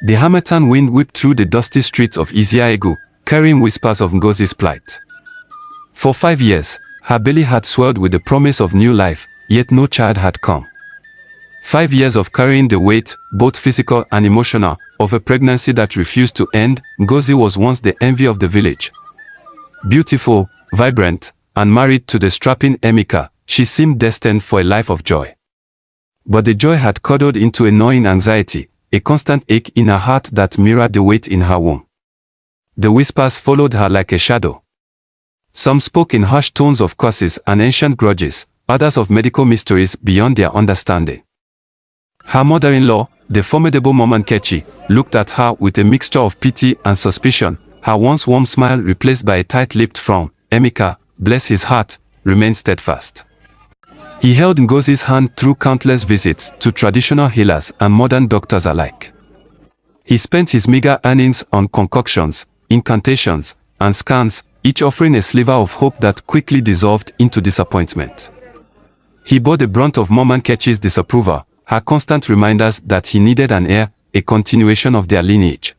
The harmattan wind whipped through the dusty streets of Ezi-Agu, carrying whispers of Ngozi's plight. For 5 years, her belly had swelled with the promise of new life, yet no child had come. 5 years of carrying the weight, both physical and emotional, of a pregnancy that refused to end. Ngozi was once the envy of the village. Beautiful, vibrant, and married to the strapping Emeka, she seemed destined for a life of joy. But the joy had curdled into a gnawing anxiety, a constant ache in her heart that mirrored the weight in her womb. The whispers followed her like a shadow. Some spoke in hushed tones of curses and ancient grudges, others of medical mysteries beyond their understanding. Her mother-in-law, the formidable Mama Nkechi, looked at her with a mixture of pity and suspicion, her once warm smile replaced by a tight-lipped frown. Emeka, bless his heart, remained steadfast. He held Ngozi's hand through countless visits to traditional healers and modern doctors alike. He spent his meager earnings on concoctions, incantations, and scans, each offering a sliver of hope that quickly dissolved into disappointment. He bore the brunt of Mama Nkechi's disapproval, her constant reminders that he needed an heir, a continuation of their lineage.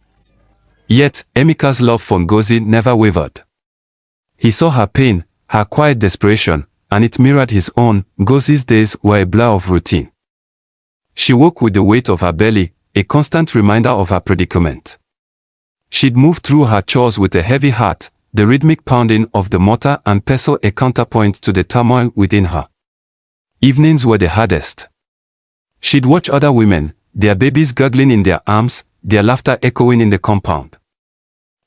Yet, Emeka's love for Ngozi never wavered. He saw her pain, her quiet desperation, and it mirrored his own. Ngozi's days were a blur of routine. She woke with the weight of her belly, a constant reminder of her predicament. She'd move through her chores with a heavy heart, the rhythmic pounding of the mortar and pestle a counterpoint to the turmoil within her. Evenings were the hardest. She'd watch other women, their babies gurgling in their arms, their laughter echoing in the compound.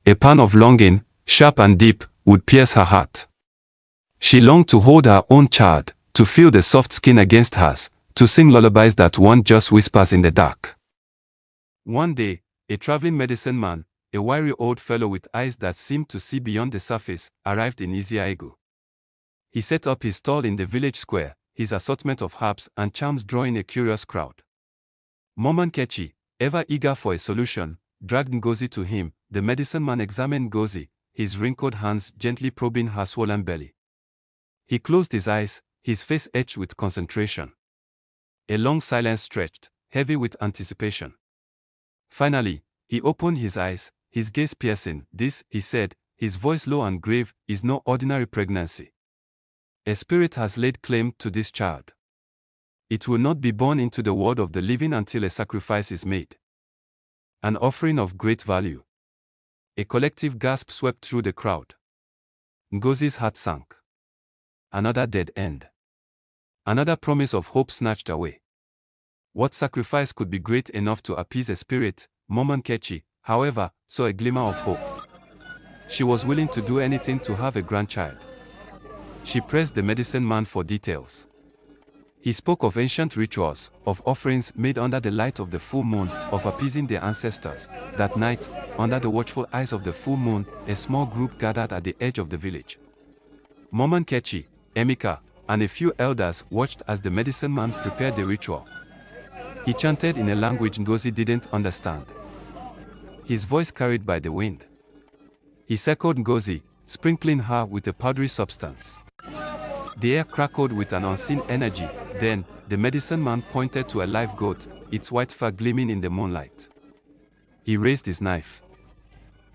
A pang of longing, sharp and deep, would pierce her heart. She longed to hold her own child, to feel the soft skin against hers, to sing lullabies that one just whispers in the dark. One day, a traveling medicine man, a wiry old fellow with eyes that seemed to see beyond the surface, arrived in Ezi-Agu. He set up his stall in the village square, his assortment of herbs and charms drawing a curious crowd. Mama Nkechi, ever eager for a solution, dragged Ngozi to him. The medicine man examined Ngozi, his wrinkled hands gently probing her swollen belly. He closed his eyes, his face etched with concentration. A long silence stretched, heavy with anticipation. Finally, he opened his eyes, his gaze piercing. "This," he said, his voice low and grave, "is no ordinary pregnancy. A spirit has laid claim to this child. It will not be born into the world of the living until a sacrifice is made. An offering of great value." A collective gasp swept through the crowd. Ngozi's heart sank. Another dead end. Another promise of hope snatched away. What sacrifice could be great enough to appease a spirit? Mama Nkechi, however, saw a glimmer of hope. She was willing to do anything to have a grandchild. She pressed the medicine man for details. He spoke of ancient rituals, of offerings made under the light of the full moon, of appeasing their ancestors. That night, under the watchful eyes of the full moon, a small group gathered at the edge of the village. Mama Nkechi, Emeka, and a few elders watched as the medicine man prepared the ritual. He chanted in a language Ngozi didn't understand. His voice carried by the wind. He circled Ngozi, sprinkling her with a powdery substance. The air crackled with an unseen energy. Then, the medicine man pointed to a live goat, its white fur gleaming in the moonlight. He raised his knife.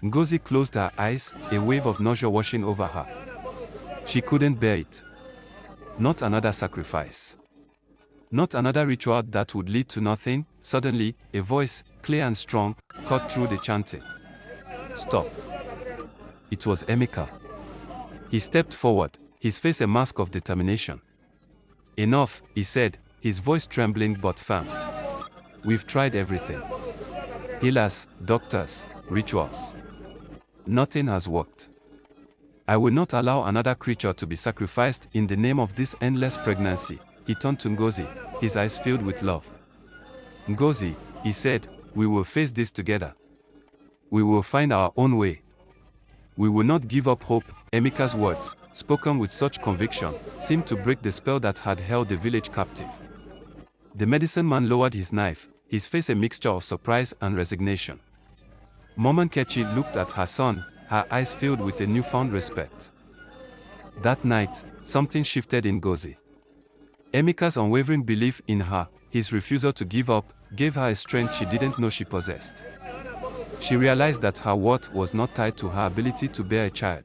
Ngozi closed her eyes, a wave of nausea washing over her. She couldn't bear it. Not another sacrifice. Not another ritual that would lead to nothing. Suddenly, a voice, clear and strong, cut through the chanting. "Stop." It was Emeka. He stepped forward, his face a mask of determination. "Enough," he said, his voice trembling but firm. "We've tried everything. Healers, doctors, rituals. Nothing has worked. I will not allow another creature to be sacrificed in the name of this endless pregnancy." He turned to Ngozi, his eyes filled with love. "Ngozi," he said, "we will face this together. We will find our own way. We will not give up hope." Emeka's words, spoken with such conviction, seemed to break the spell that had held the village captive. The medicine man lowered his knife, his face a mixture of surprise and resignation. Mama Nkechi looked at her son, her eyes filled with a newfound respect. That night, something shifted in Ngozi. Emeka's unwavering belief in her, his refusal to give up, gave her a strength she didn't know she possessed. She realized that her worth was not tied to her ability to bear a child.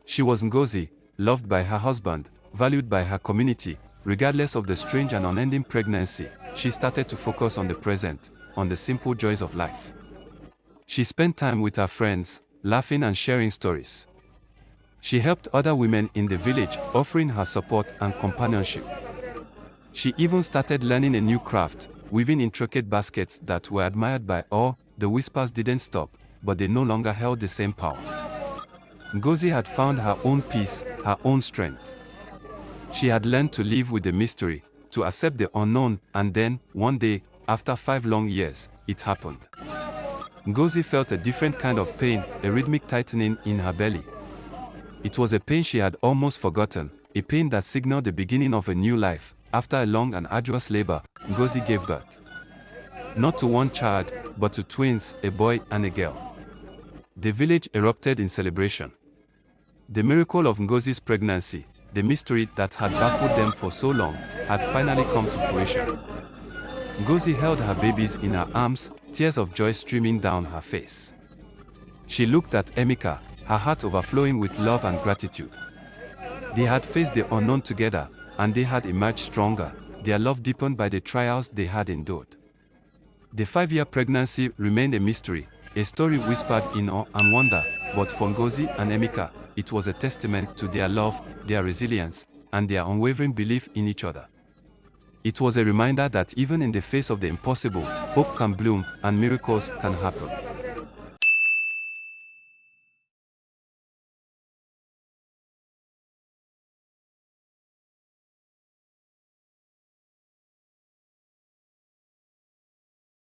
She was Ngozi, loved by her husband, valued by her community. Regardless of the strange and unending pregnancy, she started to focus on the present, on the simple joys of life. She spent time with her friends, laughing and sharing stories. She helped other women in the village, offering her support and companionship. She even started learning a new craft, weaving intricate baskets that were admired by all. The whispers didn't stop, but they no longer held the same power. Ngozi had found her own peace, her own strength. She had learned to live with the mystery, to accept the unknown, and then, one day, after 5 long years, it happened. Ngozi felt a different kind of pain, a rhythmic tightening in her belly. It was a pain she had almost forgotten, a pain that signaled the beginning of a new life. After a long and arduous labor, Ngozi gave birth. Not to one child, but to twins, a boy and a girl. The village erupted in celebration. The miracle of Ngozi's pregnancy, the mystery that had baffled them for so long, had finally come to fruition. Ngozi held her babies in her arms, tears of joy streaming down her face. She looked at Emeka, her heart overflowing with love and gratitude. They had faced the unknown together, and they had emerged stronger, their love deepened by the trials they had endured. The 5-year pregnancy remained a mystery, a story whispered in awe and wonder, but for Ngozi and Emeka, it was a testament to their love, their resilience, and their unwavering belief in each other. It was a reminder that even in the face of the impossible, hope can bloom and miracles can happen.